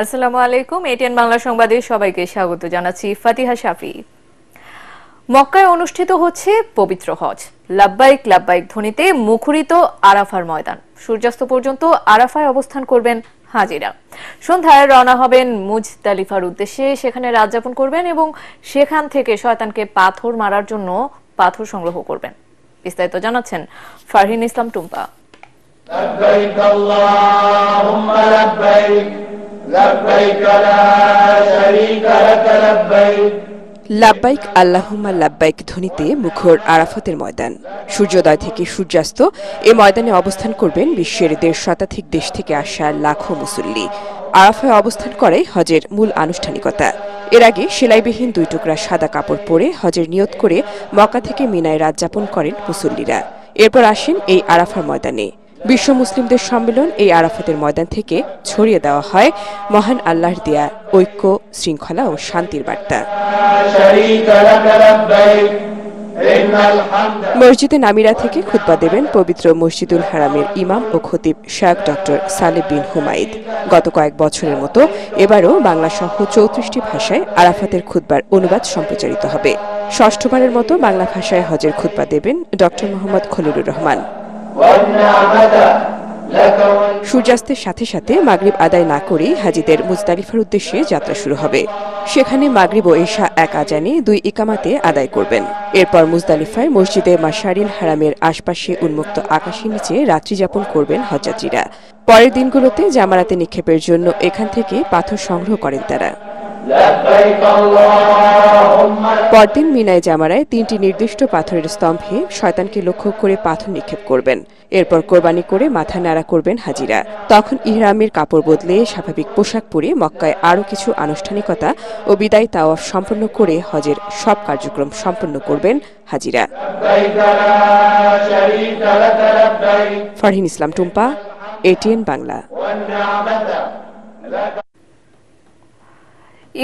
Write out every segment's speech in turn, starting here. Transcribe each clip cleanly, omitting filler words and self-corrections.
আসসালামু আলাইকুম। এটিএন বাংলা সংবাদে সবাইকে স্বাগত জানাচ্ছি ফাতিহা শাফি। মক্কায় অনুষ্ঠিত হচ্ছে পবিত্র হজ। লাব্বাইক লাব্বাইক ধ্বনিতে মুখরিত আরাফার ময়দান। সূর্যাস্ত পর্যন্ত আরাফায় অবস্থান করবেন হাজিরা। সন্ধ্যায় রওনা হবেন মুজদালিফার উদ্দেশ্যে, সেখানে রাত যাপন করবেন এবং সেখান থেকে শয়তানকে পাথর মারার জন্য পাথর সংগ্রহ করবেন। বিস্তারিত জানাচ্ছেন ফারহিন ইসলাম টুম্পা। لبيك اللهم لبيك لبيك لا شريك لك لبيك লাব্বাইক আল্লাহুম্মা লাব্বাইক ধ্বনিতে মুখর আরাফাতের ময়দান। সূর্যোদয় থেকে সূর্যাস্ত এ ময়দানে অবস্থান করবেন বিশ্বের ১৫০ শতাধিক দেশ থেকে আসা লাখো মুসল্লি। আরাফায় অবস্থান করে হজের মূল আনুষ্ঠানিকতা। এর আগে সেলাইবিহীন ২ টুকরা সাদা কাপড় পরে হজের নিয়ত করে মক্কা থেকে মিনায় রাত যাপন করেন মুসল্লিরা। এরপর আসেন এই আরাফার ময়দানে। বিশ্ব মুসলিমদের সম্মেলন এই আরাফাতের ময়দান থেকে ছড়িয়ে দেওয়া হয় মহান আল্লাহর দেয়া ঐক্য, শৃঙ্খলা ও শান্তির বার্তা। মসজিদে নামিরা থেকে খুতবা দেবেন পবিত্র মসজিদুল হারামের ইমাম ও খতিব শায়খ ডক্টর সালেহ বিন হুমাইদ। গত কয়েক বছরের মতো এবারও বাংলা সহ ৩৪টি ভাষায় আরাফাতের খুতবার অনুবাদ সম্প্রচারিত হবে। ষষ্ঠবারের মতো বাংলা ভাষায় হজের খুতবা দেবেন ডক্টর মোহাম্মদ খলিলুর রহমান। সূর্যাস্তের সাথে সাথে মাগরিব আদায় না করেই হাজিদের মুজদালিফার উদ্দেশ্যে যাত্রা শুরু হবে। সেখানে মাগরিব ও এশা এক আজানে ২ ইকামাতে আদায় করবেন। এরপর মুজদালিফায় মসজিদে মাশারিল হারামের আশপাশে উন্মুক্ত আকাশের নিচে রাত্রি যাপন করবেন হজযাত্রীরা। পরের দিনগুলোতে জামারাতে নিক্ষেপের জন্য এখান থেকে পাথর সংগ্রহ করেন তারা। পরদিন মিনায় জামারায় ৩টি নির্দিষ্ট পাথরের স্তম্ভে শয়তানকে লক্ষ্য করে পাথর নিক্ষেপ করবেন। এরপর কোরবানি করে মাথা নাড়া করবেন হাজিরা। তখন ইহরামের কাপড় বদলে স্বাভাবিক পোশাক পরে মক্কায় আরও কিছু আনুষ্ঠানিকতা ও বিদায় তাওয়াফ সম্পন্ন করে হজের সব কার্যক্রম সম্পন্ন করবেন হাজিরা। ফারহিন ইসলাম টুম্পা, এটিএন বাংলা।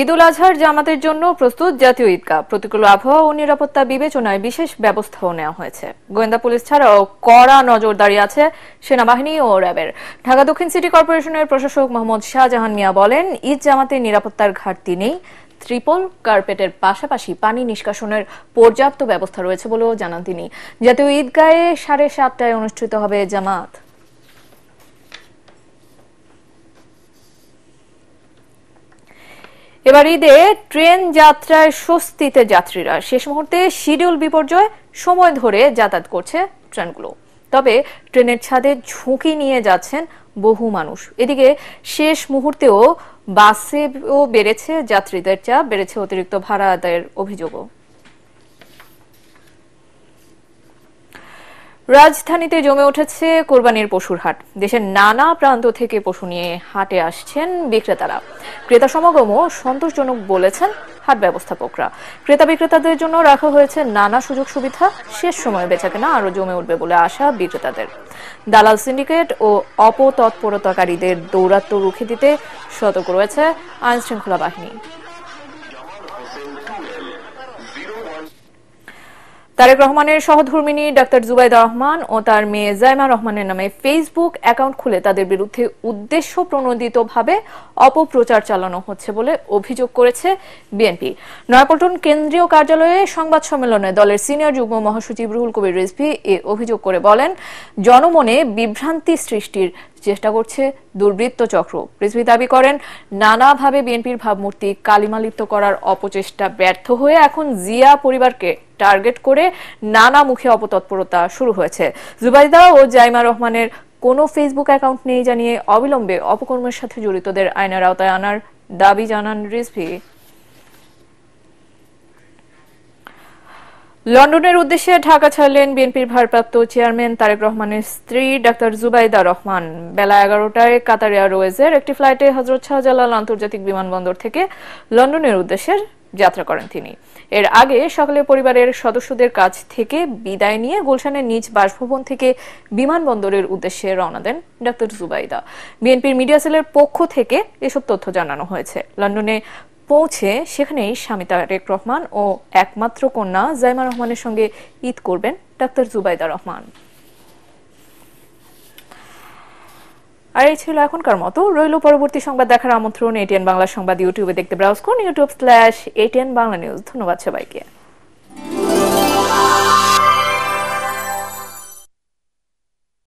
ঈদ উল আজহার জামাতের জন্য প্রস্তুত জাতীয় ঈদগাহ। প্রতিকূল আবহাওয়া ও নিরাপত্তা বিবেচনায় বিশেষ ব্যবস্থাও নেওয়া হয়েছে। গোয়েন্দা পুলিশ ছাড়াও কড়া নজরদারি আছে সেনাবাহিনী ও র্যাবের। ঢাকা দক্ষিণ সিটি কর্পোরেশনের প্রশাসক মোহাম্মদ শাহজাহান মিয়া বলেন, ঈদ জামাতে নিরাপত্তার ঘাটতি নেই। ত্রিপল কার্পেটের পাশাপাশি পানি নিষ্কাশনের পর্যাপ্ত ব্যবস্থা রয়েছে বলেও জানান তিনি। জাতীয় ঈদগাহে 7:30টায় অনুষ্ঠিত হবে জামাত। এবার ঈদে ট্রেন যাত্রায় স্বস্তিতে যাত্রীরা। শেষ মুহূর্তে শিডিউল বিপর্যয়, সময় ধরে যাতায়াত করছে ট্রেনগুলো। তবে ট্রেনের ছাদে ঝুঁকি নিয়ে যাচ্ছেন বহু মানুষ। এদিকে শেষ মুহূর্তেও বাসেও বেড়েছে যাত্রীদের চাপ, বেড়েছে অতিরিক্ত ভাড়া আদায়ের অভিযোগও। রাজধানীতে জমে উঠেছে কোরবানির পশুর হাট। দেশের নানা প্রান্ত থেকে পশু নিয়ে হাটে আসছেন বিক্রেতারা। ক্রেতা সমাগমও সন্তোষজনক বলেছেন হাট ব্যবস্থাপকরা। ক্রেতা বিক্রেতাদের জন্য রাখা হয়েছে নানা সুযোগ সুবিধা। শেষ সময়ে বেচাকেনা আরো জমে উঠবে বলে আশা বিক্রেতাদের। দালাল সিন্ডিকেট ও অপতৎপরতাকারীদের দৌরাত্ম্য রুখে দিতে সতর্ক রয়েছে আইন শৃঙ্খলা বাহিনী। তারেক রহমানের সহধর্মিণী ডাক্তার জুবাইদা রহমান ও তার মেয়ে জাইমা রহমানের নামে ফেসবুক অ্যাকাউন্ট খুলে তাদের বিরুদ্ধে উদ্দেশ্য প্রণোদিতভাবে অপপ্রচার চালানো হচ্ছে বলে অভিযোগ করেছে বিএনপি। নয়াপল্টন কেন্দ্রীয় কার্যালয়ে সংবাদ সম্মেলনে দলের সিনিয়র যুগ্ম মহাসচিব রুহুল কবির রিজভী এ অভিযোগ করে বলেন, জনমনে বিভ্রান্তি সৃষ্টির চেষ্টা করছে দুর্বৃত্ত চক্র। রিজভী দাবি করেন, নানাভাবে বিএনপির ভাবমূর্তি কালিমালিপ্ত করার অপচেষ্টা ব্যর্থ হয়ে এখন জিয়া পরিবারকে টার্গেট করে নানামুখী অপতৎপরতা শুরু হয়েছে। জুবাইদা ও জাইমা রহমানের কোনো ফেসবুক অ্যাকাউন্ট নেই জানিয়ে অবিলম্বে অপকর্মের সাথে জড়িতদের আইনের আওতায় আনার দাবি জানান রিজভী। লন্ডনের উদ্দেশ্যে ঢাকা ছাড়লেন বিএনপির ভারপ্রাপ্ত চেয়ারম্যান তারেক রহমানের স্ত্রী ডাক্তার জুবাইদা রহমান। বেলা 11টায় কাতার এয়ারওয়েজের একটি ফ্লাইটে হযরত শাহজালাল আন্তর্জাতিক বিমানবন্দর থেকে লন্ডনের উদ্দেশ্যে যাত্রা করেন তিনি। এর আগে সকালে পরিবারের সদস্যদের কাছ থেকে বিদায় নিয়ে গুলশানের নিজ বাসভবন থেকে বিমানবন্দরের উদ্দেশ্যে রওনা দেন ডাক্তার জুবাইদা। বিএনপির মিডিয়া সেলের পক্ষ থেকে এসব তথ্য জানানো হয়েছে। লন্ডনে পৌঁছে সেখানেই স্বামী তারেক রহমান ও একমাত্র কন্যা জাইমা রহমানের সঙ্গে ঈদ করবেন ডাক্তার জুবাইদা রহমান। আর এই ছিল এখনকার মতো। রইল পরবর্তী সংবাদ দেখার আমন্ত্রণ। এটিএন বাংলা সংবাদ ইউটিউবে দেখতে ব্রাউজ করুন, youtube/ATN বাংলা নিউজ। ধন্যবাদ সবাইকে।